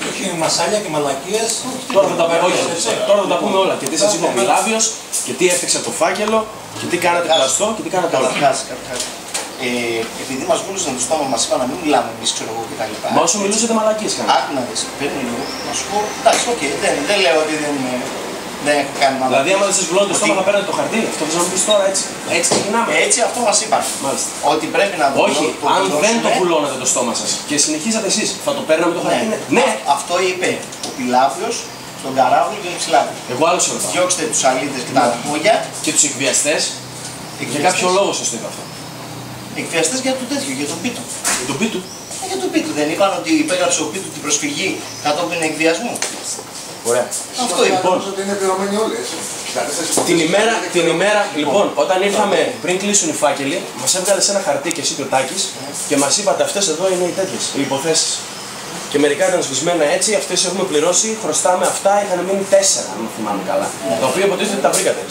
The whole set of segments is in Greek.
Όχι μασάλια και μαλακίες. Τώρα θα τα πούμε όλα. Και τι σας είπε ο Μιλάβιος, και τι έφτιαξε το φάκελο, και τι κάνατε πλαστό, και τι κάνατε όλα. Επειδή μας βούλησαν το στόμα, μας είπαν να μην μιλάμε εμείς, ξέρω εγώ κτλ. Μα όσο μιλούσατε μαλακίες κάνατε. Άκου να δεις, παίρνει λίγο, να σου πω, εντάξει, οκ, δεν λέω ότι δεν έχω κάνει μαλακίες. Δηλαδή, άμα δεν σας βουλώνει το στόμα, θα παίρνετε το χαρτί. Αυτό θα μου πεις τώρα έτσι. Έτσι ξεκινάμε. Έτσι, αυτό μας είπαν. Μάλιστα. Ότι πρέπει να Όχι, αν δεν το βουλώνατε το στόμα σας και συνεχίζατε εσείς, θα το παίρναμε το χαρτί. Ναι. Αυτό είπε ο Πιλάβιος στον Καράβουλο και τον Ψηλάβη. Εγώ άλλο σε ρωτάω. Διώξτε τους αλήτες και τα αρχούγια. Και τους εκβιαστές. Για κάποιο λόγο σας το είπα αυτό. Εκβιαστές για το τέτοιο, για τον Πίτου. Για τον Πίτου. Για τον Πίτου. Δεν είπαν ότι υπέγραψε ο Πίτου την προσφυγή κατόπιν εκβιασμού. Ωραία. Αυτό είπε. Λοιπόν, ότι είναι πληρωμένοι όλοι, έτσι. Την ημέρα, λοιπόν, όταν ήρθαμε πριν κλείσουν οι φάκελοι, μας έβγαλε σε ένα χαρτί και εσύ και ο Τάκης και μας είπατε αυτές εδώ είναι οι τέτοιες, οι υποθέσεις. Και μερικά ήταν σβησμένα έτσι, αυτές έχουμε πληρώσει, χρωστάμε αυτά, είχαν μείνει 4, αν θυμάμαι καλά. Τα οποία υποτίθεται τα βρήκατε.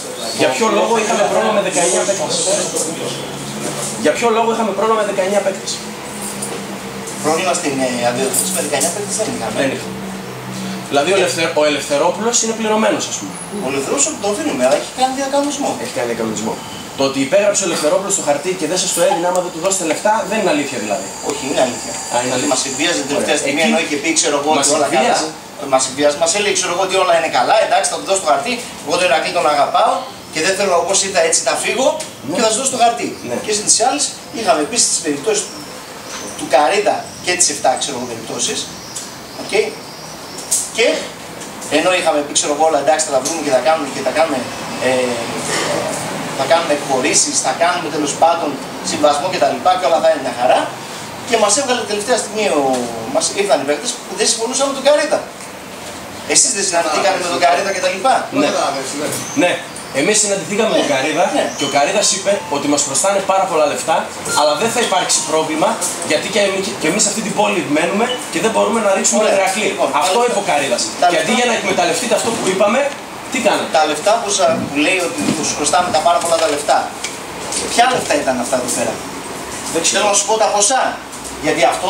Για ποιο λόγο είχαμε πρόβλημα με 19 παίκτες. Για ποιο λόγο είχαμε πρόβλημα με 19 παίκτες. Πρόβλημα στην αντιδιοίκηση με 19 παίκτες δεν είχαμε. Δεν είχαμε. Δηλαδή ο Ελευθερόπουλος είναι πληρωμένος, ας πούμε. Ο Ελευθερόπουλος τον αφήνουμε, αλλά έχει κάνει διακανονισμό. Έχει κάνει διακανονισμό. Το ότι υπέγραψε ο Ελευθερόπουλος στο χαρτί και δεν σας το έδινε άμα δεν του δώσετε λεφτά, δεν είναι αλήθεια δηλαδή. Όχι, είναι αλήθεια. Είναι αλήθεια. Μας εκβίαζε την τελευταία στιγμή, ενώ είχε πει ξέρω εγώ Μας ότι όλα καλά. Μας έλεγε ξέρω εγώ ότι όλα είναι καλά, εντάξει, θα του δώσω το χαρτί. Εγώ τον Ηρακλή τον αγαπάω και δεν θέλω όπως ήρθα έτσι να φύγω και θα σου δώσω το χαρτί. Και στις άλλες είχαμε επίσης τις περιπτώσεις του Καρίδα και τις 7 ξέρω εγώ περιπτώσεις. Okay. Και ενώ είχαμε πει ξέρω εγώ όλα εντάξει θα τα βρούμε και θα κάνουμε εκχωρήσεις, θα κάνουμε τέλος πάντων συμβασμό κτλ. Και όλα θα είναι μια χαρά. Και μας έβγαλε τελευταία στιγμή, μας ήρθαν οι παίκτες που δεν συμφωνούσαν με τον Καρίδα. Εσείς δεν συναντηθήκατε με τον Καρίδα κτλ. Ναι. Εμείς συναντηθήκαμε με τον Καρίδα και ο Καρίδας είπε ότι μας χρωστάνε πάρα πολλά λεφτά, αλλά δεν θα υπάρξει πρόβλημα γιατί και εμείς σε αυτή την πόλη μένουμε και δεν μπορούμε να ρίξουμε τον Ηρακλή. Αυτό είπε ο Καρίδας. Και αντί για να εκμεταλλευτείτε αυτό που είπαμε, τι κάνετε. Τα λεφτά που λέει ότι τους χρωστάμε τα πάρα πολλά τα λεφτά. Ποια λεφτά ήταν αυτά εδώ πέρα. Θέλω να σου πω τα ποσά. Γιατί αυτό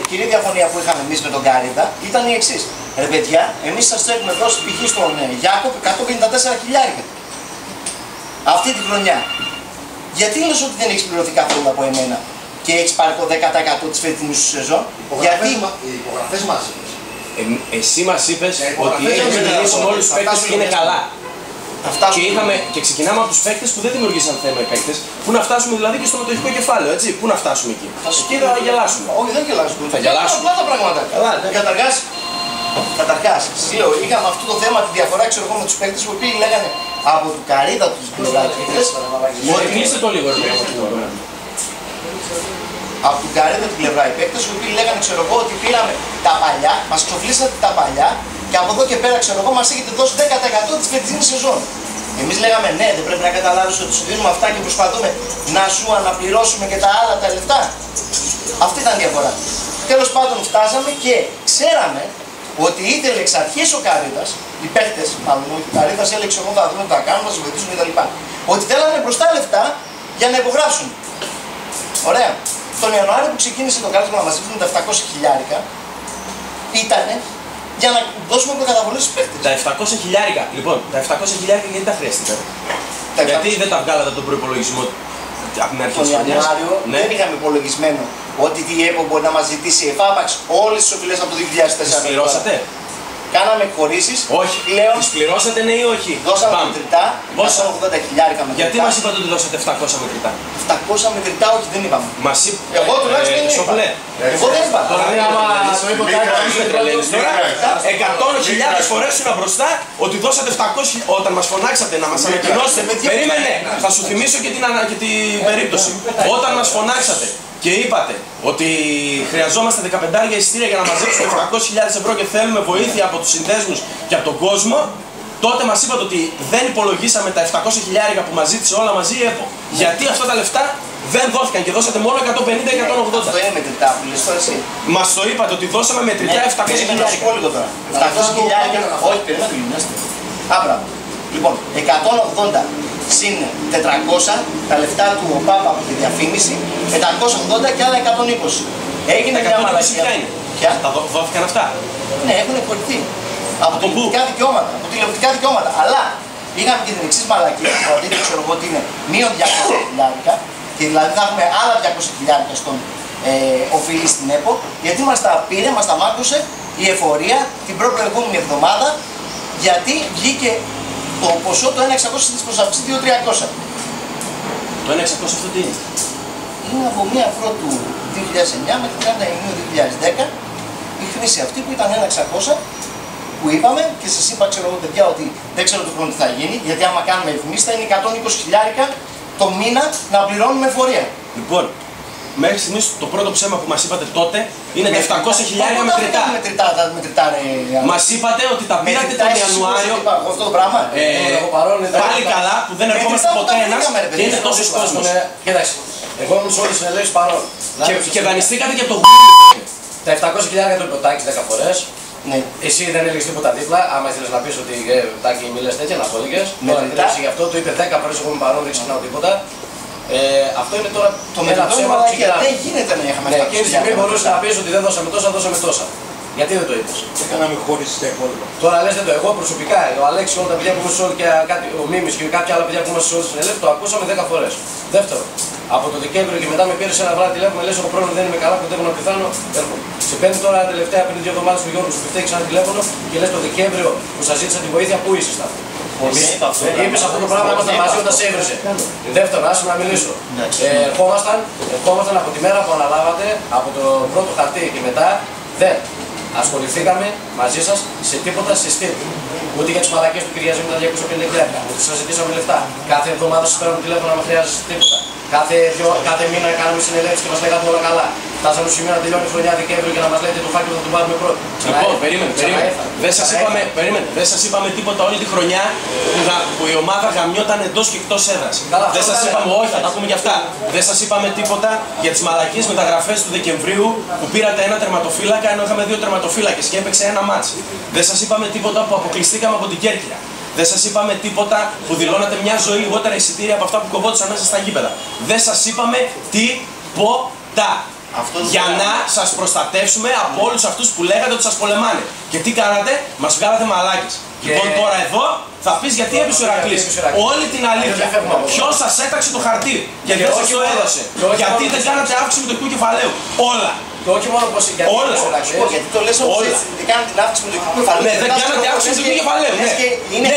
κυρία διαφωνία που είχαμε εμείς με τον Καρίδα ήταν η εξής. Ρε παιδιά, εμείς σας έχουμε δώσει π.χ. στον Γιάκοπ 154 χιλιάρικα. Αυτή τη χρονιά. Γιατί λες ότι δεν έχεις πληρωθεί καθόλου από εμένα και έχεις πάρει το 10% της φετινής σου σεζόν. Γιατί Οι υπογραφές μας είπες. Εσύ μας είπες ότι έχεις μιλήσει με όλους τους παίκτες και είναι καλά. Και ξεκινάμε από τους παίκτες που δεν δημιουργήσαν θέμα οι παίκτες. Πού να φτάσουμε δηλαδή και στο μετοχικό κεφάλαιο, έτσι. Πού να φτάσουμε εκεί. Εκεί θα γελάσουμε. Όχι, δεν γελάσουμε. Θα γελάσουμε. Απλά τα πράγματα. Καταρχάς, σας λέω, είχαμε αυτό το θέμα, τη διαφορά ξέρω εγώ με τους παίκτες που οποίοι λέγανε από του Καρίδα τους πλευράτες. Κλείστε το λίγο, ρε. Από την Καρίδα την πλευρά οι παίκτες οι οποίοι λέγανε ξέρω εγώ ότι πήραμε τα παλιά, μας ξοφλήσατε τα παλιά και από εδώ και πέρα ξέρω εγώ μας έχετε δώσει 10% της φετινής σεζόν. Εμείς λέγαμε ναι, δεν πρέπει να καταλάβεις ότι σου δίνουμε αυτά και προσπαθούμε να σου αναπληρώσουμε και τα άλλα τα λεφτά. Αυτή ήταν η διαφορά. Τέλος πάντων φτάσαμε και ξέραμε ότι ήθελε εξ αρχής ο Καρίδας, οι παίκτες, μάλλον ο Καρίδας έλεγε εγώ θα δούμε τι θα κάνουμε, θα σας βοηθήσουμε κτλ. Ότι θέλανε μπροστά λεφτά για να υπογράψουν. Ωραία. Τον Ιανουάριο που ξεκίνησε το κάλεσμα να μας δείχνουν τα 700 χιλιάρικα ήταν για να δώσουμε προκαταβολές στους παίκτες. Τα 700 χιλιάρικα, λοιπόν, τα 700 χιλιάρικα γιατί τα χρειαστήκατε. Γιατί δεν τα βγάλατε από τον προϋπολογισμό από την αρχή τον της χρονιάς. Ιανουάριο δεν είχαμε υπολογισμένο ότι η ΕΠΟ μπορεί να μας ζητήσει εφάπαξ όλες τις οφειλές από το 2004. Τις πληρώσατε. Κάναμε εκχωρήσεις. Όχι. Πλέον Τις πληρώσατε ναι ή όχι. δώσαμε μετρητά. Πόσα? 80 χιλιάρικα μετρητά. Γιατί μας είπατε ότι δώσατε 700 μετρητά. 700 μετρητά, όχι δεν είπαμε. Μας είπε. Εγώ τουλάχιστον δεν είπα. Εγώ δεν είπα. Τώρα άμα το είπε τώρα 100.000 φορές είναι μπροστά ότι δώσατε 700 όταν μας φωνάξατε να μας ανακοινώσετε. Περίμενε, θα σου θυμίσω και την περίπτωση. Όταν μας φωνάξατε και είπατε ότι χρειαζόμαστε 15 εισιτήρια για να μαζέψουμε 700.000 ευρώ και θέλουμε βοήθεια από τους συνδέσμους και από τον κόσμο, τότε μας είπατε ότι δεν υπολογίσαμε τα 700 χιλιάρικα που μας ζήτησε όλα μαζί η ΕΠΟ. Γιατί αυτά τα λεφτά δεν δώθηκαν και δώσατε μόνο 150-180. Αυτό είναι μετρητά που λες τώρα εσύ. Μας το είπατε ότι δώσαμε μετρητά 700 χιλιάρικα. Να σου πω λίγο τώρα. 700 χιλιάρικα, όχι περίμενε. Άμπρα. Λοιπόν, 180 συν 400 τα λεφτά του ΟΠΑΠ από τη διαφήμιση, 580 και άλλα 120. Έγινε Τα μια 120 μαλακία. ποια είναι? Ποια? Τα δόθηκαν αυτά. Ναι, έχουν εκπονηθεί. Από Από πού? τηλεοπτικά δικαιώματα. Από τηλεοπτικά δικαιώματα. Αλλά είχαμε και την εξής μαλακία. Δηλαδή, δεν ξέρω εγώ τι είναι, μείον 200 χιλιάρικα. Και δηλαδή θα έχουμε άλλα 200 χιλιάρικα στον οφείλει στην ΕΠΟ. Γιατί μας τα πήρε, μας τα μάκωσε η εφορία την προηγούμενη εβδομάδα. Γιατί βγήκε το ποσό το 1.600 της προσαυξής 2.300. Το 1.600 αυτό τι είναι? Είναι από 1 Πρώτου 2009 μέχρι 30 Ιουνίου 2010 η χρήση αυτή που ήταν 1.600 που είπαμε και σας είπα, ξέρω εγώ παιδιά, ότι δεν ξέρω το χρόνο τι θα γίνει, γιατί άμα κάνουμε ευημείς θα είναι 120 χιλιάρικα το μήνα να πληρώνουμε εφορία. Λοιπόν, μέχρι στιγμής το πρώτο ψέμα που μας είπατε τότε είναι τα 700 χιλιάρικα μετρητά. Μετρητά ρε. Μας είπατε ότι τα πήρατε τον Ιανουάριο. Αυτό το πράγμα. Πάλι καλά που δεν ερχόμαστε ποτέ ένας και είναι τόσος κόσμος. Κοίταξε, εγώ ήμουν σε όλες τις συνελεύσεις παρόν. Και δανειστήκατε και από το Τα 700 χιλιάρικα το είπε ο Τάκης 10 φορές. Ναι. Εσύ δεν έλεγες τίποτα δίπλα. Άμα ήθελες να πεις ότι Τάκη μη λες τέτοια, να το έλεγες. Τώρα τρέψει γι' αυτό, το είπε 10 φορές, εγώ είμαι παρόν, δεν ξεχνάω τίποτα. Αυτό είναι τώρα Το ένα μετρητό ψέμα που ξεκινάμε. δεν γίνεται να είχαμε Ναι, 700 εκείνη τη στιγμή μπορούσε να πεις ότι δεν δώσαμε τόσα, δώσαμε τόσα. Γιατί δεν το είπες? Και κάναμε χωρίς τα υπόλοιπα. Τώρα λες δεν το εγώ προσωπικά, ο Αλέξη, όλα τα παιδιά που είμαστε όλοι και ο Μίμης και κάποια άλλα παιδιά που είμαστε σε όλες τις συνελεύσεις, το ακούσαμε 10 φορές. Δεύτερο, από το Δεκέμβριο και μετά με πήρε σε ένα βράδυ τηλέφωνο, λες: έχω πρόβλημα, δεν είμαι καλά, κοντεύω να πεθάνω. Έρχομαι. Σε παίρνει τώρα τελευταία πριν 2 εβδομάδες ο Γιώργος που φταίει ξανά τηλέφωνο και λες το Δεκέμβριο που σας ζήτησα τη βοήθεια, πού ήσασταν? Είπες αυτό το πράγμα, ήμασταν μαζί όταν σε έβριζε. Δεύτερον, άσε να μιλήσω. Ερχόμασταν από τη μέρα που αναλάβατε, από το πρώτο χαρτί και μετά, δεν ασχοληθήκαμε μαζί σας σε τίποτα συστήμα. Ούτε για τις μαλακίες του Κυριαζή με τα 250 χιλιάρικα, ούτε σας ζητήσαμε λεφτά. Κάθε εβδομάδα σας παίρνουμε τηλέφωνο να χρειάζεστε τίποτα. Κάθε μήνα κάνουμε συνελεύσεις και μας λέγατε όλα καλά. Φτάσαμε στο σημείο να τελειώνει η χρονιά Δεκέμβριο και να μας λέτε το φάκελο θα τον πάρουμε πρώτο. Λοιπόν, περίμενε. Δεν σας είπαμε τίποτα όλη τη χρονιά που η ομάδα γαμιόταν εντός και εκτός έδρας. Δεν σας είπαμε, όχι, θα τα πούμε και αυτά. Δεν σας είπαμε τίποτα για τις μαλακίες μεταγραφές του Δεκεμβρίου που πήρατε ένα τερματοφύλακα ενώ είχαμε 2 τερματοφύλακες και έπαιξε ένα μάτς. Δεν σας είπαμε τίποτα που αποκλειστήκαμε από την Κέρκυρα. Δεν σας είπαμε τίποτα που δηλώνατε μια ζωή λιγότερα εισιτήρια από αυτά που κοβόντουσαν μέσα στα γήπεδα. Δεν σας είπαμε τίποτα. Για να σας προστατεύσουμε από όλους αυτούς που λέγατε ότι σας πολεμάνε. Και τι κάνατε? Μας βγάλατε μαλάκες. Λοιπόν, τώρα εδώ θα πεις γιατί έπεισε ο Ηρακλής. Όλη την αλήθεια. Ποιος σας έταξε το χαρτί και δεν σας το έδωσε? Γιατί δεν κάνατε αύξηση με το τουρκικού κεφαλαίου? Όλα. Και όχι μόνο πως Όλα. Γιατί το λες όμως έτσι, δεν κάνετε την αύξηση με το τουρκικό κεφαλαίο. Ναι, δεν κάνατε αύξηση με το τουρκικό κεφαλαίο. Ναι,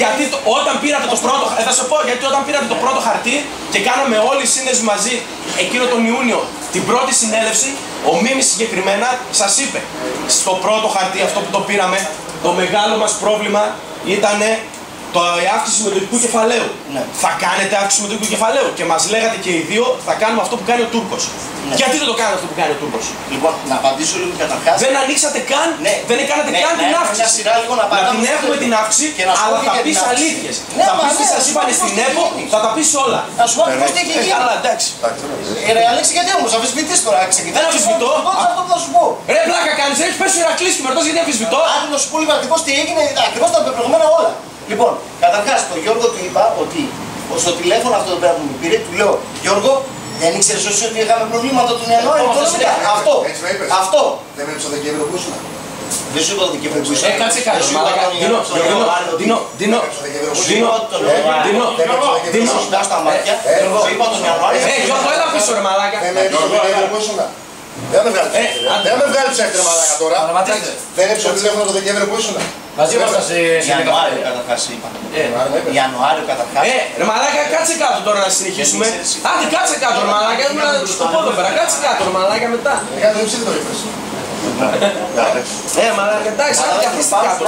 γιατί όταν πήρατε το πρώτο, θα σου πω, γιατί όταν πήρατε το πρώτο χαρτί και κάναμε όλοι οι σύνδεσμοι μαζί εκείνο τον Ιούνιο την πρώτη συνέλευση, ο Μίμης συγκεκριμένα σας είπε στο πρώτο χαρτί αυτό που το πήραμε, το μεγάλο μας πρόβλημα ήτανε η αύξηση με το τουρκικού κεφαλαίου. Ναι. Θα κάνετε αύξηση με το τουρκικού κεφαλαίου και μας λέγατε και οι δύο θα κάνουμε αυτό που κάνει ο Τούρκος. Ναι. Γιατί δεν το κάνετε αυτό που κάνει ο Τούρκος? Λοιπόν, να απαντήσω λίγο καταρχάς. Δεν ανοίξατε καν, Ναι. δεν κάνατε καν την Μια αύξηση. σειρά λίγο να Να πατάμε την στο έχουμε τέλος. την αύξηση, Και να σου πω αλλά και θα για πεις την αύξηση. αλήθειες. Ναι, Θα μα πεις τι ναι, σας να είπανε σου πω στην πώς ΕΠΟ, τι γίνει. θα τα πεις όλα. Να σου πω ακριβώς τι έχει γίνει. Καλά, εντάξει. Ρε Αλέξη, γιατί όμως αμφισβητείς τώρα? Δεν αμφισβητώ. Αυτό που θα σου πω. Ρε πλάκα κάνεις, έχεις πέσει ο Ηρακλής και με ρωτάς γιατί αμφισβητώ. Άντε να σου πω λίγο ακριβώς τι έγινε, ακριβώς τα πεπρωμένα όλα. Λοιπόν, καταρχάς, τον Γιώργο του είπα ότι στο τηλέφωνο αυτό που μου πήρε, του λέω Γιώργο, δεν ήξερες εσύ ότι είχαμε προβλήματα τον Ιανουάριο? Αυτό. Δεν είναι στο Δεκέμβριο που ήσουν. Δεν σου είπα το Δεκέμβριο που ήσουν. Κάτσε κάτω, μαλάκα. Δίνω. Στα μάτια, σου είπα τον Ιανουάριο. Γιώργο, έλα πίσω ρε μαλάκα. Δεν είναι στο Δεκέμβριο που ήσουν. Δεν με βγάλει ψεύτρια. Δεν με βγάλει ψεύτρια μαλάκα τώρα. Δεν είναι στο τηλέφωνο το Δεκέμβριο που ήσουν. Μαζί ήμασταν σε Ιανουάριο καταρχάς είπα. Ιανουάριο καταρχάς. Ρε μαλάκα, κάτσε κάτω τώρα να συνεχίσουμε. Άντε κάτσε κάτω ρε μαλάκα, ήμουν στο πόδο πέρα. Κάτσε κάτω ρε μαλάκα μετά. Κάτω δεν ψήφι το είπες. Μαλάκα, εντάξει, άντε καθίστε κάτω.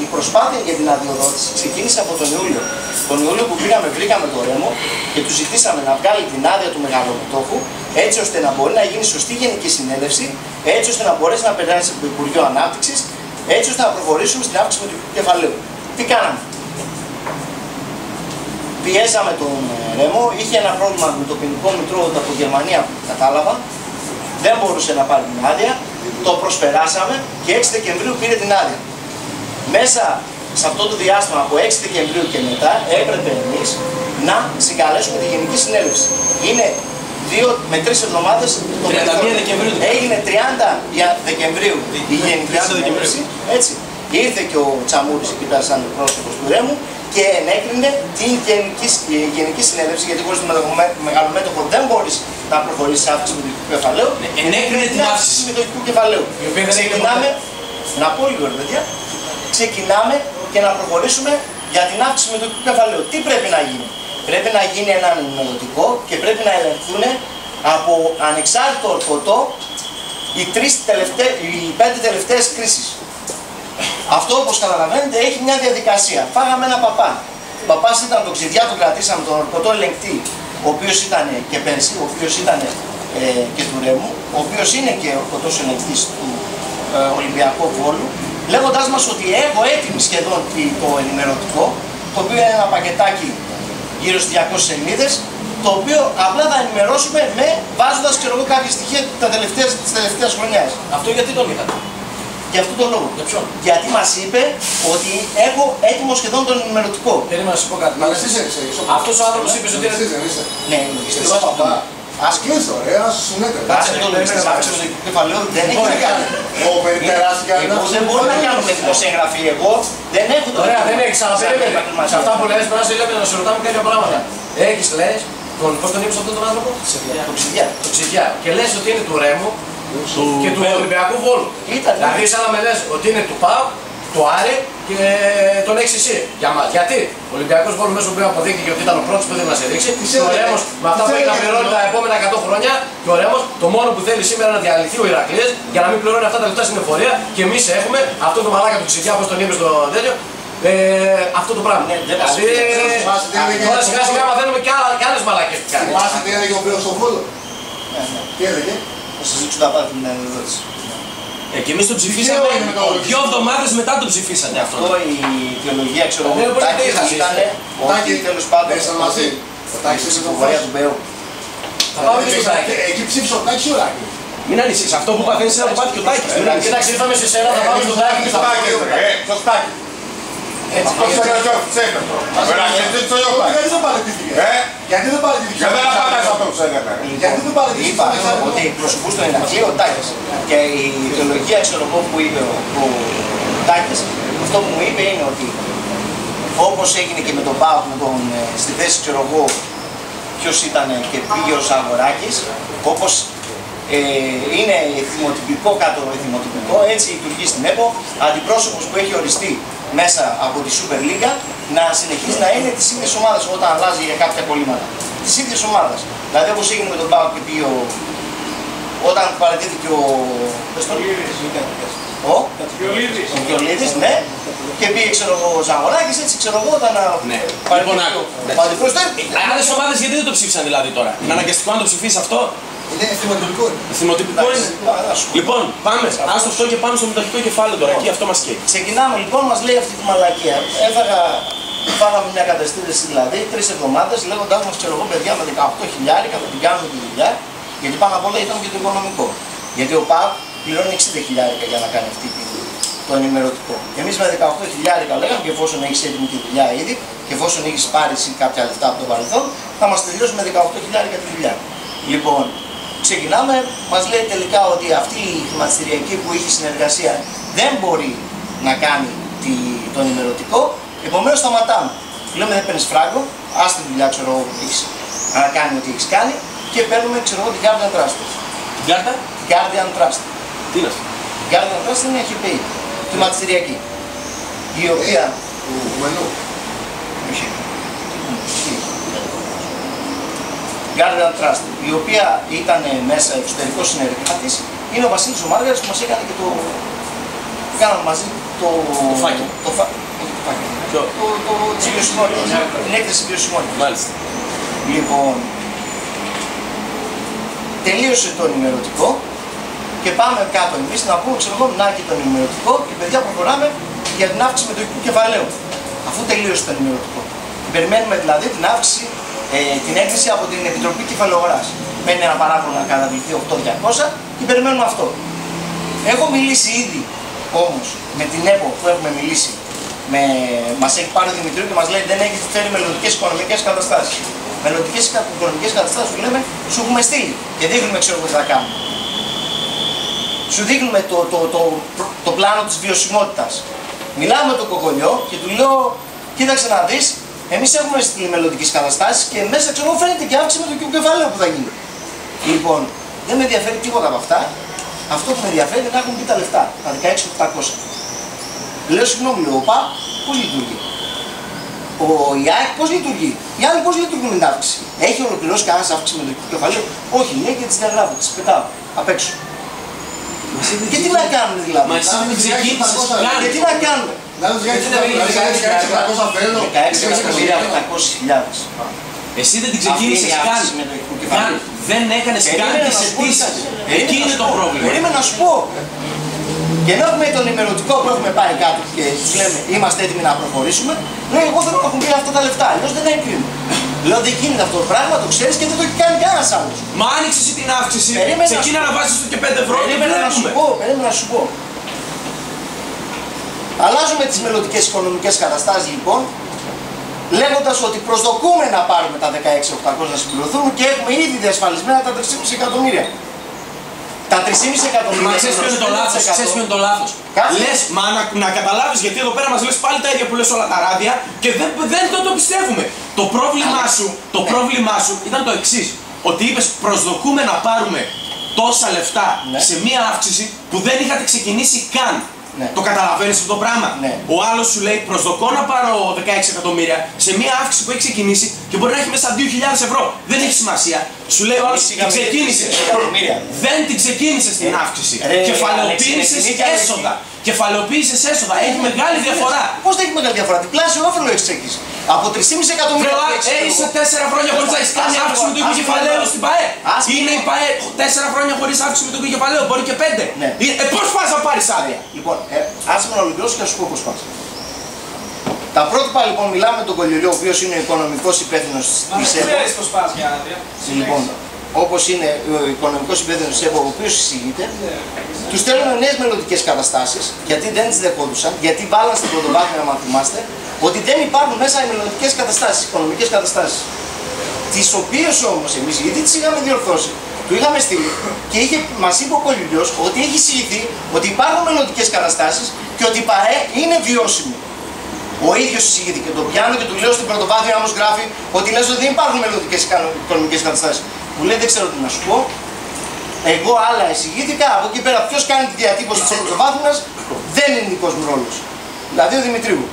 Η προσπάθεια για την αδειοδότηση ξεκίνησε από τον Ιούλιο. Τον Ιούλιο που βρήκαμε το Ρέμο και του ζητήσαμε να βγάλει την άδεια του μεγαλομετόχου έτσι ώστε να μπορεί να γίνει σωστή γενική συνέλευση, έτσι ώστε να μπορέσει να περάσει από το Υπουργείο Ανάπτυξης, έτσι ώστε να προχωρήσουμε στην αύξηση του κεφαλαίου. Τι κάναμε? Πιέζαμε τον Ρέμο, είχε ένα πρόβλημα με το ποινικό μητρό από Γερμανία που κατάλαβα, δεν μπορούσε να πάρει την άδεια, το προσπεράσαμε και 6 Δεκεμβρίου πήρε την άδεια. Μέσα σε αυτό το διάστημα από 6 Δεκεμβρίου και μετά έπρεπε εμείς να συγκαλέσουμε τη Γενική Συνέλευση. Είναι με 3 εβδομάδες. 31 Δεκεμβρίου. Έγινε 30 Δεκεμβρίου η Γενική Συνέλευση. Έτσι. Ήρθε και ο Τσαμούρης εκεί πέρα σαν πρόσωπος του Ρέμου και ενέκρινε την Γενική Συνέλευση, γιατί χωρίς το μεγαλομέτωπο δεν μπορείς να προχωρήσεις αύξηση μετοχικού κεφαλαίου. Ενέκρινε την αύξηση μετοχικού κεφαλαίου. Ξεκινάμε, να πω λίγο ρε παιδιά, ξεκινάμε και να προχωρήσουμε για την αύξηση μετοχικού κεφαλαίου. Τι πρέπει να γίνει? Πρέπει να γίνει ένα ενημερωτικό και πρέπει να ελεγχθούν από ανεξάρτητο ορκωτό οι 5 τελευταίες κρίσεις. Αυτό, όπως καταλαβαίνετε, έχει μια διαδικασία. Φάγαμε ένα παπά. Ο παπάς ήταν το Ξηδιά, τον κρατήσαμε, τον ορκωτό ελεγκτή, ο οποίος ήταν και πέρσι, ο οποίος ήταν και του Ρέμου, ο οποίος είναι και ορκωτός ελεγκτής του Ολυμπιακού Βόλου, λέγοντάς μας ότι έχω έτοιμη σχεδόν το ενημερωτικό, το οποίο είναι ένα πακετάκι γύρω στις 200 σελίδες, το οποίο απλά θα ενημερώσουμε βάζοντας κάποια στοιχεία της τελευταίας χρονιάς. Αυτό γιατί τον είχατε? Για αυτόν τον λόγο. Για ποιον? Γιατί μας είπε ότι έχω έτοιμο σχεδόν τον ενημερωτικό. Περίμενα να σου πω κάτι. Αυτός ο άνθρωπος είπε ότι είναι. Ναι, είσαι παπά. Ας κλείσω ρε, ένας συνέτερος. Κάτσε το λογιστικό κεφαλαίο δεν έχει να κάνει. Εγώ δεν μπορώ να κάνω με δημοσιογραφία. Εγώ δεν έχω το. Ωραία, δεν έχεις, αλλά περίμενε. Σε αυτά που λες πρέπει να σε ρωτάμε κάποια πράγματα. Έχεις, λες, πώς τον είπες αυτόν τον άνθρωπο? Το Ξηδιά. Και λες ότι είναι του Ρέμου και του Ολυμπιακού Βόλου. Δηλαδή σαν να με λες ότι είναι του ΠΑΟ, του Άρη και τον έχεις εσύ. Γιατί ο Ολυμπιακός Βόλου μέσω που αποδείχθηκε ότι ήταν ο πρώτος που ήθελε να σε δείξει, και ο Ρέμος με αυτά που έχει να πληρώνει τα επόμενα 100 χρόνια, και ο Ρέμος το μόνο που θέλει σήμερα είναι να διαλυθεί ο Ηρακλής για να μην πληρώνει αυτά τα λεφτά στην εφορία, και εμείς έχουμε αυτό το μαλάκα του Ξηδιά, όπως τον είπε στο τέτοιο. Αυτό το πράγμα. Τώρα σιγά σιγά μαθαίνουμε και άλλες μαλάκες που κάνει. Θυμάσαι τι έλεγε ο Μπέος στον Βόλο? Τι έλεγε? Θα σας δείξω τα πάντα την ερώτηση. Και εμείς το ψηφίσαμε 2 εβδομάδες μετά το ψηφίσατε αυτό. Αυτό η ιδεολογία, ξέρω εγώ, του Τάκη ήταν ότι τέλος πάντων μαζί. Ο Τάκης είναι η πορεία του Μπέου. Θα πάμε και στο Τάκη. Εκεί ψήφισε ο Τάκης ή ο Ράκης? Μην ανησυχείς, αυτό που παθαίνεις είναι να το πάθει και ο Τάκης. Κοίταξε, ήρθαμε σε σένα, θα πάμε στο Τάκη. Στο Τάκη. Έτσι, Γιατί δεν παραιτήθηκε? Γιατί δεν παραιτήθηκε? Γιατί δεν παραιτήθηκε? είπα ότι εκπροσωπούσε τον Ηρακλή ο Τάκης. Και η ιδεολογία, ξέρω εγώ, που είπε ο Τάκης, αυτό που μου είπε είναι ότι όπως έγινε και με τον ΠΑΟΚ, στη θέση, ξέρω εγώ, ποιος ήταν και πήγε ο Σαγοράκης, όπως είναι εθιμοτυπικό κάτω εθιμοτυπικό, έτσι λειτουργεί στην ΕΠΟ, αντιπρόσωπος που έχει οριστεί μέσα από τη Super League να συνεχίζει να είναι της ίδιας ομάδας όταν αλλάζει για κάποια κολλήματα. Της ίδιας ομάδας. Δηλαδή όπως έγινε με τον ΠΑΟΚ και πήγε όταν παρατήθηκε ο Κατσιολίδης, ναι, και πήγε, ξέρω εγώ, ο Ζαγοράκης, έτσι, ξέρω εγώ, όταν παρατήθηκε ο αντιπρόσωπος. Άλλες ομάδες γιατί δεν το ψήφισαν δηλαδή τώρα? Είναι αναγκαστικό να το ψηφίσει αυτό? Είναι εθιμοτυπικό. Εθιμοτυπικό είναι. Λοιπόν, πάμε. Άστο αυτό και πάμε στο μετοχικό κεφάλαιο τώρα. Εκεί αυτό μας καίει. Ξεκινάμε λοιπόν, μας λέει αυτή τη μαλακία. Φάγαμε μια καταστήρηση δηλαδή 3 εβδομάδες λέγοντάς μας, ξέρω εγώ, παιδιά, με 18.000 θα την κάνουμε τη δουλειά. Γιατί πάνω απ' όλα ήταν και το οικονομικό. Γιατί ο ΠΑΟΚ πληρώνει 60.000 για να κάνει αυτή το ενημερωτικό. Εμείς με 18.000 λέγαμε, και εφόσον έχεις έτοιμη τη δουλειά ήδη, και εφόσον έχεις πάρει κάποια λεφτά από το παρελθόν, θα μας τελειώσει με 18.000 τη δουλειά. Λοιπόν, ξεκινάμε, μας λέει τελικά ότι αυτή η χρηματιστηριακή που έχει συνεργασία δεν μπορεί να κάνει το ενημερωτικό, επομένως σταματάμε. Λέμε δεν παίρνεις φράγκο, ας τη δουλειά, ξέρω εγώ, που έχεις να κάνει ό,τι έχεις κάνει, και παίρνουμε, ξέρω εγώ, την Guardian Trust. Την κάρτα? Guardian Trust. Τι είναι αυτό? Guardian Trust είναι HPI, χρηματιστηριακή, η οποία... Guardian Trust, η οποία ήταν μέσα εξωτερικό συνεργάτης, είναι ο Βασίλης ο Μάργαρης που μας έκανε και κάναμε μαζί την έκθεση βιωσιμότητας. Μάλιστα. Λοιπόν, τελείωσε το ενημερωτικό και πάμε κάτω εμείς να πούμε, ξέρω εγώ, να και το ενημερωτικό και παιδιά προχωράμε για την αύξηση μετοχικού κεφαλαίου. Αφού τελείωσε το ενημερωτικό. Περιμένουμε δηλαδή την αύξηση, την έκθεση από την Επιτροπή Κεφαλαιογοράς. Μένει ένα παράγωγο να καταβληθεί 8.200 και περιμένουμε αυτό. Έχω μιλήσει ήδη όμως με την ΕΠΟ που έχουμε μιλήσει. Μας έχει πάρει ο Δημητρίου και μας λέει δεν έχει φέρει μελλοντικές οικονομικές καταστάσεις. μελλοντικές οικονομικές καταστάσεις σου λέμε, σου έχουμε στείλει και δείχνουμε ξέρω τι θα κάνουμε. Σου δείχνουμε το πλάνο της βιωσιμότητας. Μιλάω με τον Κοκολιό και του λέω, κοίταξε να δεις, εμείς έχουμε στείλει μελλοντικές καταστάσεις και μέσα ξέρω φαίνεται και αύξηση με το κεφαλαίο που θα γίνει. Λοιπόν, δεν με ενδιαφέρει τίποτα από αυτά. Αυτό που με ενδιαφέρει είναι να έχουν πει τα λεφτά, τα 16.800. Λέω συγγνώμη, λέω, ο ΠΑΠ πώς λειτουργεί. Ο ΙΑΕΚ πώς λειτουργεί. Οι άλλοι πώς λειτουργούν με την αύξηση. Έχει ολοκληρώσει κανένα αύξηση με το κεφαλαίο. Όχι, λέει και τις διαγράφω, τις πετάω απ' έξω. Και τι να κάνουμε δηλαδή. Μα εσύ δεν ξεκίνησες καν. Και τι να κάνουμε. 16.800.000. Εσύ δεν την ξεκίνησες καν. Δεν έκανες καν τις αιτήσεις. Εκεί είναι το πρόβλημα. Περίμενα να σου πω. Και ενώ έχουμε τον ημερωτικό που έχουμε πάει κάτω και τους λέμε είμαστε έτοιμοι να προχωρήσουμε, λέει εγώ θέλω να έχουν πει αυτά τα λεφτά. Αλλιώς δεν έγκρινε. Λέω δεν γίνεται αυτό το πράγμα, το ξέρεις και δεν το έχει κάνει κανένας άλλος. Μα άνοιξες την αύξηση, ξεκίνα να βάζεις το και 5 ευρώ και περίμενα να σου πω. Αλλάζουμε τις μελλοντικές οικονομικές καταστάσεις λοιπόν, λέγοντας ότι προσδοκούμε να πάρουμε τα 16.800 να συμπληρωθούν και έχουμε ήδη διασφαλισμένα τα 3,5 εκατομμύρια. Τα 3,5 εκατομμύρια. Μα ξέρεις ποιο είναι το λάθος, ξέρεις ποιο είναι το λάθος. Λες, μα να καταλάβεις γιατί εδώ πέρα μας λες πάλι τα ίδια που λες όλα τα ράδια και δεν το πιστεύουμε. Το πρόβλημά σου ήταν το εξής. Ότι είπες προσδοκούμε να πάρουμε τόσα λεφτά σε μία αύξηση που δεν είχατε ξεκινήσει καν. Ναι. Το καταλαβαίνεις αυτό το πράγμα. Ναι. Ο άλλος σου λέει προσδοκώ να πάρω 16 εκατομμύρια σε μια αύξηση που έχει ξεκινήσει και μπορεί να έχει μέσα 2.000 ευρώ. Δεν έχει σημασία. Σου λέει ο άλλος την ξεκίνησε. Δεν την ξεκίνησε την αύξηση. Κεφαλαιοποίησες έσοδα. Κεφαλαιοποίησες έσοδα. Έχει μεγάλη διαφορά. Πώς δεν έχει μεγάλη διαφορά. Διπλάσιο όφελο έχει ξεκινήσει. Από 3,5 εκατομμύρια. Είσαι 4 χρόνια χωρίς να έχεις κάνει αύξηση με το ίδιο κεφαλαίο στην ΠΑΕ. Είναι η ΠΑΕ 4 χρόνια χωρίς αύξηση με το ίδιο κεφαλαίο. Μπορεί και 5. Πώς πας να πάρεις άδεια. Λοιπόν, άσε με να ολοκληρώσω και να σου πω πώς πας. Τα πρότυπα λοιπόν μιλάμε με τον Κολιολιό, ο οποίος είναι ο οικονομικός υπεύθυνος της ΕΠΟ. Λοιπόν, όπως είναι ο οικονομικός υπεύθυνος της ΕΠΟ, ο οποίος εισηγείται, τους στέλνουν νέες μελλοντικές καταστάσεις, γιατί δεν τις δεχόντουσαν, γιατί βάλαν στην πρωτοβάθμια, αν θυμάστε, ότι δεν υπάρχουν μέσα οι μελλοντικές καταστάσεις, οικονομικές καταστάσεις. Τις οποίες όμως εμείς ήδη τις είχαμε διορθώσει. Του είχαμε στείλει και μας είπε ο Κολιολιός ότι έχει εισηγηθεί ότι υπάρχουν μελλοντικές καταστάσεις και ότι η ΠΑΕ είναι βιώσιμη. Ο ίδιος εισηγήθηκε, το πιάνω και του λέω στην πρωτοβάθμια όμως γράφει ότι λες ότι δεν υπάρχουν μελλοντικές οικονομικές καταστάσεις. Μου λέει δεν ξέρω τι να σου πω. Εγώ άλλα εισηγήθηκα, από εκεί πέρα ποιος κάνει τη διατύπωση της πρωτοβάθμιας δεν είναι δικός μου ρόλος. Δηλαδή ο Δημητρίου.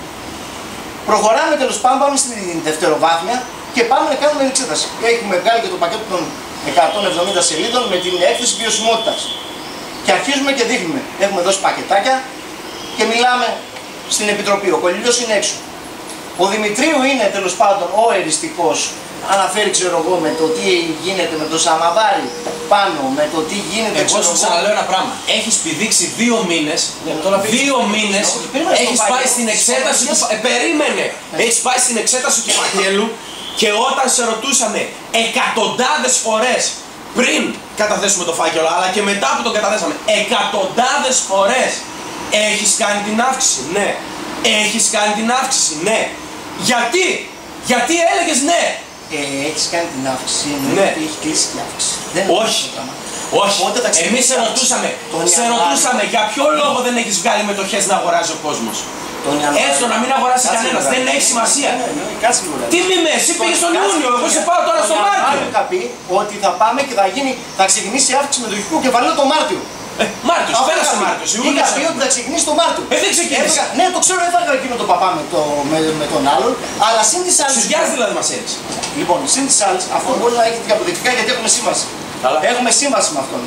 Προχωράμε τέλος πάντων, πάμε στην δευτεροβάθμια και πάμε να κάνουμε την εξέταση. Έχουμε βγάλει και το πακέτο των 170 σελίδων με την έκθεση βιωσιμότητας. Και αρχίζουμε και δείχνουμε. Έχουμε δώσει πακετάκια και μιλάμε στην Επιτροπή. Ο Κολιολιός είναι έξω. Ο Δημητρίου είναι τέλος πάντων ο εριστικός. Αναφέρει ξέρω εγώ με το τι γίνεται με το Σαμαδάρι πάνω, με το τι γίνεται. Εγώ σου ξαναλέω ένα πράγμα. Έχεις πηδήξει 2 μήνες, 2 μήνες έχεις πάει στην εξέταση του. Περίμενε! Έχεις πάει στην εξέταση του φακέλου και όταν σε ρωτούσαμε εκατοντάδες φορές πριν καταθέσουμε το φάκελο, αλλά και μετά που το καταθέσαμε, εκατοντάδες φορές έχεις κάνει την αύξηση, ναι. Έχεις κάνει την αύξηση, ναι. Γιατί έλεγες ναι. Έχεις κάνει την αύξηση, ναι. Έχει κλείσει την αύξηση. Όχι. Όχι. Εμείς σε ρωτούσαμε για ποιο λόγο δεν έχεις βγάλει μετοχές να αγοράζει ο κόσμος. Έστω να μην αγοράσει κανένας, δεν έχει σημασία. Τι μη εσύ πήγες τον Ιούνιο, εγώ σε πάω τώρα στο Μάρτιο. Είχα πει ότι θα πάμε και θα ξεκινήσει η αύξηση μετοχικού κεφαλαίου το Μάρτιο. Μάρτιος, πέρασε Μάρτιος. Είχα πει ότι θα ξεκινήσει το Μάρτιο. Δεν ξεκίνησε. Ναι, το ξέρω, έφαγα εκείνο το παπά με τον άλλον, αλλά συν τις άλλες. Στους γιάς δηλαδή μας έριξε. Λοιπόν, συν τις άλλες, αυτό μπορεί να έχει και αποδεικτικά γιατί έχουμε σύμβαση. Έχουμε σύμβαση με αυτόν.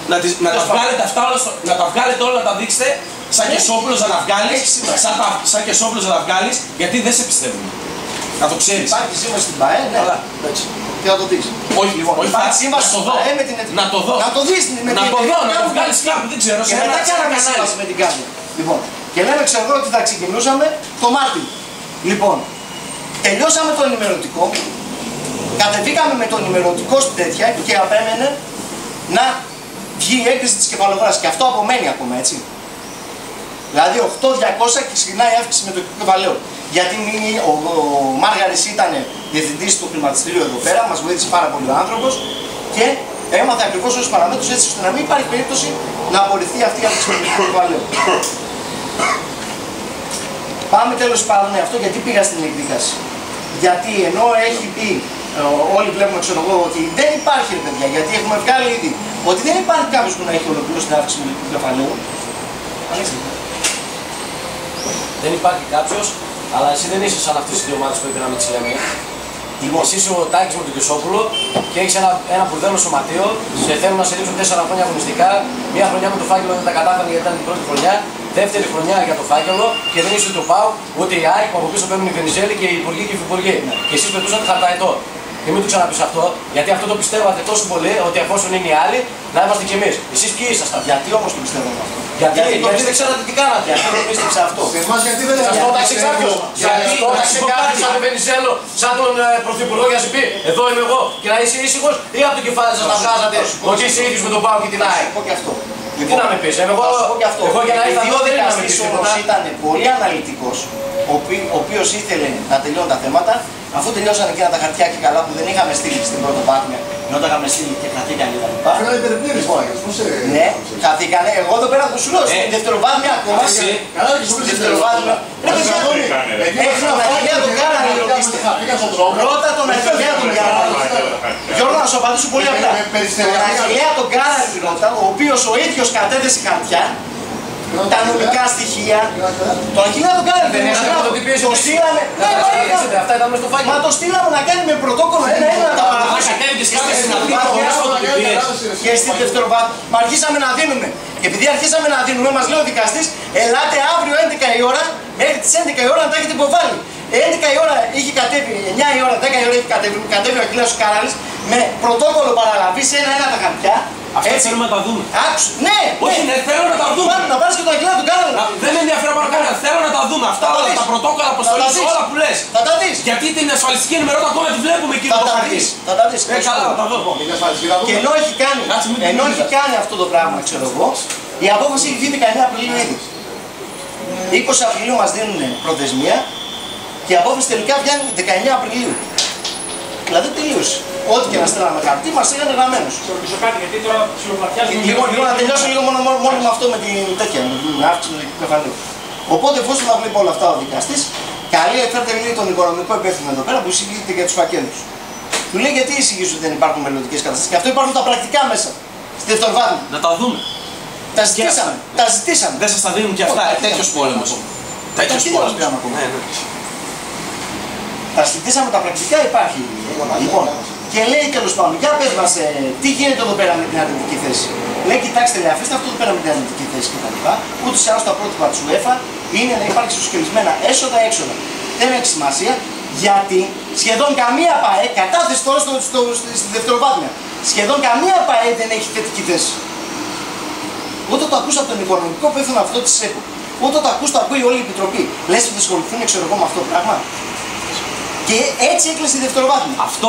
Να τα βγάλετε όλα, να τα δείξετε, σαν και Σόπουλος να τα βγάλεις, σαν και Σόπουλος να τα βγάλεις, γιατί δεν σε πιστεύουμε. Να το ξέρεις. Υπάρχει σύμβαση στην ΠΑΕ, ναι. Και να το δεις. Όχι, υπάρχει σύμβαση στην ΠΑΕ με την εταιρεία. Να το δω. Να το δεις. Να το δω, να το βγάλεις κάπου, δεν ξέρω. Και μετά κάναμε σύμβαση με την Κάρτα. Λοιπόν, και λέμε ξέρω ότι θα ξεκινούσαμε το Μάρτιο. Λοιπόν, τελειώσαμε το ενημερωτικό. Κατεβήκαμε με το ενημερωτικό στην τέτοια και απέμενε να βγει η έκθεση της κεφαλογράσης. Και αυτό απομένει ακόμα, έτσι. Δηλαδή 8.200 και ξεκινάει η αύξηση με το κεφαλαίο. Γιατί ο Μάργαρης ήταν διευθυντής του χρηματιστηρίου εδώ πέρα, μας βοήθησε πάρα πολύ ο άνθρωπος και έμαθε ακριβώς όσους παραμέτρους έτσι ώστε να μην υπάρχει περίπτωση να απορριφθεί αυτή η αύξηση με το κεφαλαίο. Πάμε τέλος πάντων αυτό γιατί πήγα στην εκδίκαση. Γιατί ενώ έχει πει, όλοι βλέπουμε ξέρω εγώ ότι δεν υπάρχει ρε παιδιά, γιατί έχουμε βγάλει ήδη ότι δεν υπάρχει κάποιος που να έχει ολοκληρώσει την αύξηση του κεφαλαίου. Δεν υπάρχει κάποιος, αλλά εσύ δεν είσαι σαν αυτές τις δύο ομάδες που είπε να μην τις λέμε. Λοιπόν, εσύ είσαι ο Τάκης με τον Κεσόπουλο και έχεις ένα μπουρδέλο σωματείο. Σε θέλουν να σε ρίξουν 4 χρόνια αγωνιστικά. Μία χρονιά με το φάκελο δεν τα κατάφερε γιατί ήταν την πρώτη χρονιά. Δεύτερη χρονιά για το φάκελο και δεν είσαι το ΠΑΟ ούτε η ΑΕΚ που από πίσω παίρνουν οι Βενιζέλοι και οι υπουργοί και οι υφυπουργοί. Και εσείς πετούσατε χαρταετό. Και μην του ξαναπείς αυτό, γιατί αυτό το πιστεύατε τόσο πολύ ότι εφόσον είναι οι άλλοι, να είμαστε κι εμείς. Εσείς ποιοι ήσασταν. Γιατί όμως το πιστεύαμε αυτό. Γιατί δεν ξέρατε τι κάνατε. Γιατί το πίστεψα αυτό. Εμάς γιατί δεν Σας πόταξε κάποιος. Γιατί πόταξε κάποιος σαν τον Βενιζέλο, σαν τον Πρωθυπουργό για να σου πει εδώ είμαι εγώ και να είσαι ήσυχος ή από το κεφάλι σας να βγάζατε ότι είσαι ίδιος με τον ΠΑΟ και την ΑΕΚ. Θα πω και αυτό. Τι να με πεις, εγώ για να ήρθα εδώ δεν είναι να με πεις τίποτα. Ήταν πολύ αναλυτικός, ο οποίος ήθελε να τελειώνει τα θέματα, αφού τελειώσαν εκείνα τα χαρτιά και καλά που δεν είχαμε στείλει στην πρωτοβάθμια, ενώ τα είχαμε στείλει και χαθήκαν και τα λοιπά. Φέρανε υπερπλήρης πάγες, πώς ναι, χαθήκανε. Εγώ εδώ πέρα που σου λέω, στην δευτεροβάθμια ακόμα. Καλά και σου πεις δευτεροβάθμια. Έχει τον Αχιλλέα τον Κάρανη, ρωτήστε. Ρώτα τον Αχιλλέα τον Κάρανη. Γιώργο, να σου απαντήσω πολύ απλά. Τον Αχιλλέα τον Κάρανη ρώτα, ο οποίος ο ίδιος κατέθεσε χαρτιά, τα νομικά στοιχεία. Τον Αχιλλέα τον Κάρανη δεν είναι. Το στείλαμε. Αυτά ήταν μέσα στο φάκελο. Μα το στείλαμε να κάνει με πρωτόκολλο ένα-ένα να τα παραδώσει. Και στην δευτεροβάθμια. Μα αρχίσαμε να δίνουμε. Και επειδή αρχίσαμε να δίνουμε, μας λέει ο δικαστής, ελάτε αύριο 11 η ώρα, μέχρι τις 11 η ώρα να τα έχετε υποβάλει. 11 η ώρα είχε κατέβει, 9 η ώρα, 10 η ώρα είχε κατέβει ο Αχιλλέας ο Κάρανης με πρωτόκολλο παραλαβή σε ένα-ένα τα χαρτιά. Αυτά θέλουμε να τα δούμε. Άκουσε, ναι! Όχι, ναι, θέλω να τα δούμε. Να πάρεις και το Αχιλλέα του Κάρανη. Δεν με ενδιαφέρει πάνω κανένα. Θέλω να τα δούμε. Αυτά όλα τα πρωτόκολλα αποστολής, όλα που λες. Θα τα δεις. Γιατί την ασφαλιστική ενημερότητα ακόμα τη βλέπουμε εκεί το χαρτί. Θα τα δεις. Καλά, θα τα δω. Και ενώ έχει κάνει αυτό το πράγμα, ξέρω εγώ, η απόφαση έχει βγει 19 Απριλίου ήδη. 20 Απριλίου μας δίνουν προθεσμία και η απόφαση τελικά βγαίνει 19 Απριλίου. Δηλαδή τελείωσε. Ό,τι και να στέλναμε χαρτί μας είχαν γραμμένος. Σε ρωτήσω κάτι, γιατί τώρα ψιλοπλατιάζουμε. Λοιπόν, να τελειώσω λίγο μόνο με αυτό με την τέτοια, με την αύξηση του κεφαλαίου. Οπότε, εφόσον θα βλέπει όλα αυτά ο δικαστής, καλεί φέρτε λέει τον οικονομικό υπεύθυνο εδώ πέρα που εισηγείται για τους φακέλους. Του λέει γιατί εισηγείς ότι δεν υπάρχουν μελλοντικές καταστάσεις. Και αυτό υπάρχουν τα πρακτικά μέσα. Στη δευτεροβάθμια. Να τα δούμε. Τα ζητήσαμε. Τα ζητήσαμε. Δεν σας τα δίνουν και αυτά. Τέτοιος πόλεμος. Τέτοιος πόλεμος. Τα ζητήσαμε τα πρακτικά, υπάρχει. Λοιπόν, και λέει τέλος πάντων, για πες μας, τι γίνεται εδώ πέρα με την αρνητική θέση. Λέει, κοιτάξτε, λέει, αφήστε αυτό εδώ πέρα με την αρνητική θέση κτλ. Ούτως ή άλλως τα πρότυπα της UEFA είναι να υπάρξει ισοσκελισμένα έσοδα-έξοδα. Δεν έχει σημασία γιατί σχεδόν καμία ΠΑΕ, κατάθεση τώρα στη δευτεροβάθμια, σχεδόν καμία ΠΑΕ δεν έχει θετική θέση. Ούτε το ακούς από τον οικονομικό υπεύθυνο αυτό της ΕΚΟ. Ούτε το ακούς, το ακούει όλη η Επιτροπή. Λες ότι θα ασχοληθούν, ξέρω εγώ, με αυτό το πράγμα. Και έτσι έκλεισε η δευτεροβάθμια. Αυτό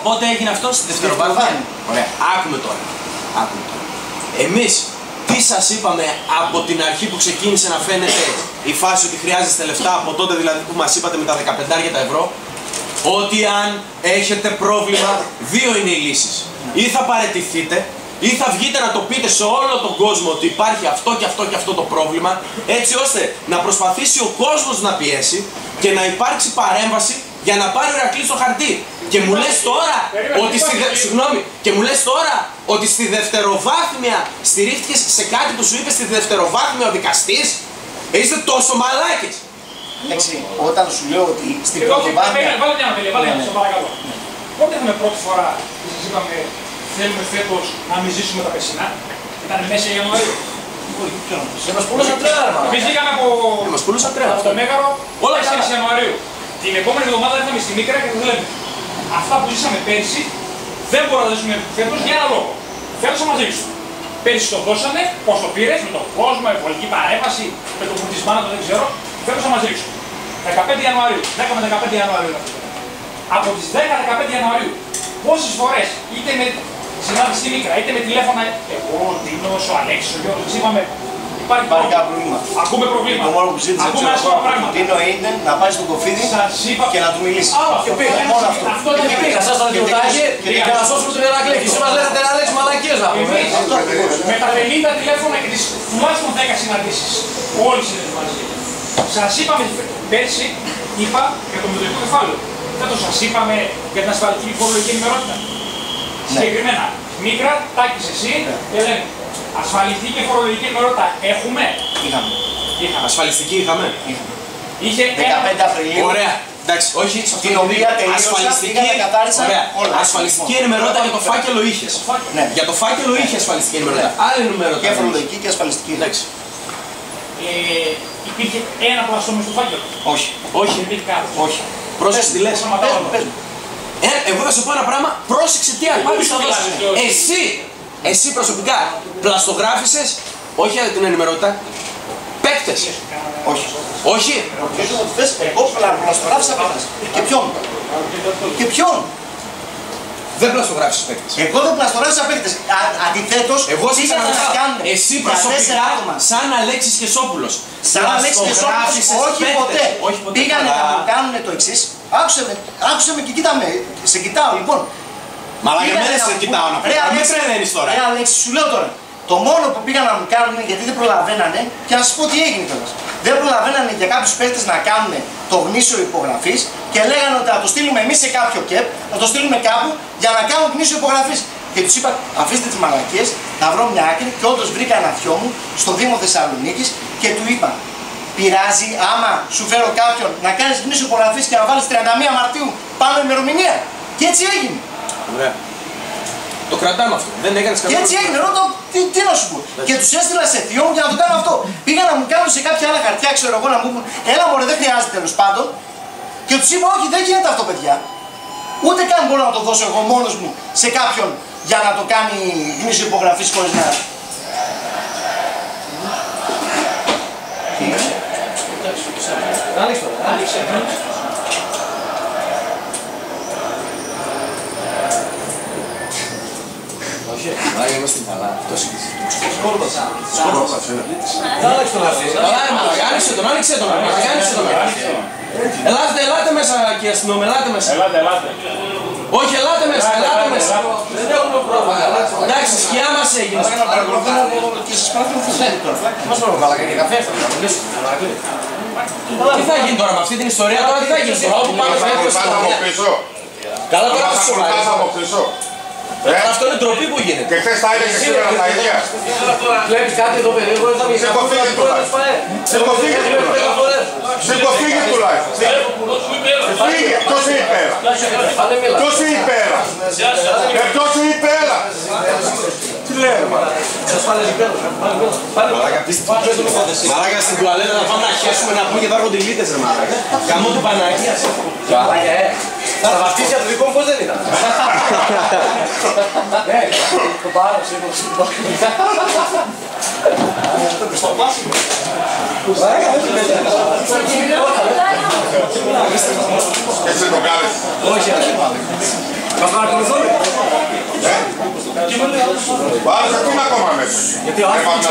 πότε έγινε αυτό στη δευτεροβάθμια. Ωραία. Άκουμε τώρα. Εμείς τι σας είπαμε από την αρχή που ξεκίνησε να φαίνεται η φάση ότι χρειάζεστε λεφτά, από τότε δηλαδή που μας είπατε με τα 15 τα ευρώ, ότι αν έχετε πρόβλημα, δύο είναι οι λύσεις. Ή θα παραιτηθείτε, ή θα βγείτε να το πείτε σε όλο τον κόσμο ότι υπάρχει αυτό και αυτό και αυτό το πρόβλημα, έτσι ώστε να προσπαθήσει ο κόσμος να πιέσει και να υπάρξει παρέμβαση για να πάρει ο Ηρακλής το χαρτί. Και μου λες τώρα ότι στη δευτεροβάθμια στηρίχτηκες σε κάτι που σου είπε στη δευτεροβάθμια ο δικαστής. Είστε τόσο μαλάκες. Εντάξει, όταν σου λέω ότι στην πρωτοβάθμια... Βάλε μια αμφιλία, σε παρακαλώ. Πότε είχαμε πρώτη φορά που σας είπαμε θέλουμε φέτος να μην ζήσουμε τα περσινά? Ήταν μέσα Ιανουαρίου. Δεν μας πουλούσαν τρέλα. Εμείς βγήκαμε από το Μέγαρο 4 Ιανουαρίου. Την επόμενη εβδομάδα ήρθαμε στη Μίκρα και το λέμε. Αυτά που ζήσαμε πέρσι δεν μπορούμε να ζήσουμε φέτος για ένα λόγο. Φέτος θα μας ρίξουν. Πέρσι το δώσανε, πώς το πήρες, με τον κόσμο, με πολιτική παρέμβαση, με τον κουτισμάνο, δεν ξέρω. Φέτος θα μας ρίξουν. 15 Ιανουαρίου. 10 με 15 Ιανουαρίου. Από τις 10-15 Ιανουαρίου, πόσες φορές, είτε με συνάντηση στη Μίκρα, είτε με τηλέφωνα, εγώ, ο Ντίνος, ο Αλέξης, ο Γιώργος, είπαμε, Υπάρχει πρόβλημα. Ακούμε προβλήματα. Το μόνο που ζήτησε Ακούμε άσχημα πράγματα. τι είναι να πάει στον Κοφίδη και να του μιλήσει. Και πήγα. Μόνο αυτό. Αυτό δεν πήγα. Σας τον διωτάγει για να σώσουμε τον Ηρακλή. Και εσύ μας λέτε να λέξει μαλακίες να πούμε. Με τα 50 τηλέφωνα και τις τουλάχιστον 10 συναντήσεις που όλοι συνεχίζουν μαζί. Σας είπαμε πέρσι, είπα για το μετοχικό κεφάλαιο. Φέτος σας είπαμε για την ασφαλιστική φορολογική ενημερότητα. Συγκεκριμένα, Μίκρα, Τάκης εσύ και λέμε. Ασφαλιστική και φορολογική ενημερότητα έχουμε. Είχαμε. Ασφαλιστική είχαμε. Είχε 15 Απριλίου. Ωραία. Εντάξει, όχι. Την οποία τελείωσα, πήγα να καθάρισα όλα. Ασφαλιστική ενημερότητα για το φάκελο είχες. Ναι. Για το φάκελο είχε ασφαλιστική ενημερότητα. Άλλη ενημερότητα. Και φορολογική και ασφαλιστική. Εντάξει. Υπήρχε ένα πλαστό μες στο φάκελο. Όχι. Όχι. Δεν υπήρχε κάτι. Όχι. Πρόσεξε τι λες. Πες μου. Εγώ θα σου πω ένα πράγμα. Πρόσεξε τι απάντηση θα δώσεις. Εσύ προσωπικά πλαστογράφησες, όχι για την ενημερότητα, παίκτες. Όχι. Όχι. Ρωτήσω ότι θες, εγώ πλαστογράφησα παίκτες. Και ποιον. Και ποιον. Δεν πλαστογράφησες παίκτες. Εγώ δεν πλαστογράφησα παίκτες. Αντιθέτως, Εγώ σε πήγα να κάνουν εσύ για προσωπικά 4 άτομα. σαν Αλέξης Κεσόπουλος. Σαν Αλέξης Κεσόπουλος, όχι ποτέ. Πήγανε να μου κάνουν το εξής. Άκουσε με και κοίτα με. Σε κοιτάω λοιπόν. Μαλάκα δεν σε κοιτάω να πω. Μην τρελαίνεις τώρα. Ρε Αλέξη, σου λέω τώρα. Το μόνο που πήγαν να μου κάνουν γιατί δεν προλαβαίνανε, και να σας πω τι έγινε κιόλας. Δεν προλαβαίνανε για κάποιους παίκτες να κάνουν το γνήσιο υπογραφής και λέγανε ότι θα το στείλουμε εμείς σε κάποιο ΚΕΠ, να το στείλουμε κάπου για να κάνουν γνήσιο υπογραφής. Και τους είπα, αφήστε τις μαλακίες, θα βρω μια άκρη και όντως βρήκα ένα θειό μου στο Δήμο Θεσσαλονίκης και του είπα, πειράζει άμα σου φέρω κάποιον να κάνεις γνήσιο υπογραφής και να βάλεις 31 Μαρτίου πάνω ημερομηνία. Και έτσι έγινε. Ωραία. Το κρατάμε αυτό. Δεν έκανες Και έτσι έγινε. Ρώτα, τι να σου πω. Και τους έστειλα σε θείο μου για να το κάνω αυτό. Πήγα να μου κάνουν σε κάποια άλλα χαρτιά, ξέρω εγώ, να μου πούν, έλα μωρέ, δεν χρειάζεται τέλος πάντων. Και τους είπα, όχι, δεν γίνεται αυτό, παιδιά. Ούτε καν μπορώ να το δώσω εγώ μόνος μου σε κάποιον για να το κάνει γνήσιο υπογραφής χωρίς να. Μάγια είμαστε καλά. Αυτός είναι. Σκόρπασα. Άλλαξε τον αυτή. Άνοιξε τον, άνοιξε τον. Ελάτε μέσα κύριε αστυνόμο, ελάτε μέσα. Ελάτε. Όχι, ελάτε μέσα, ελάτε μέσα. Δεν έχουμε πρόβλημα. Εντάξει, σκιά μας έγινε. Και σας παρακολουθώ τώρα. Μας πρόβλημα, για καφέ θα μιλήσουμε. Τι θα γίνει τώρα με αυτή την ιστορία, τώρα τι θα γίνει τώρα, όπου πάμε στο πίσω. Καλά τώρα Θα θα σου σκοτάς από πίσω. Αυτό είναι ντροπή που γίνεται. Και χθες τα έλεγες σήμερα τα ίδια. Βλέπεις κάτι εδώ περίεργο, δεν θα μιλήσει. Σηκωθήκε τουλάχιστον. Σηκωθήκε τουλάχιστον. Φύγε, ποιος είναι υπέρα. Ποιος είναι υπέρα. Ποιος είναι υπέρα. Τι λέει Μαλάκα στην τουαλέτα να πάμε να χέσουμε να πούμε και θα έρχονται οι λίτες ρε μαλάκα. Καμό του πανάκι. Θα βαφτίσει από το δικό μου πώς δεν ήταν. Ναι, το πάρω, σίγουρα. Και εσύ το κάνεις. Όχι, δεν πάμε. Μας παρακολουθούν. Πάρε σε ακόμα μέσα. Γιατί ο άνθρωπος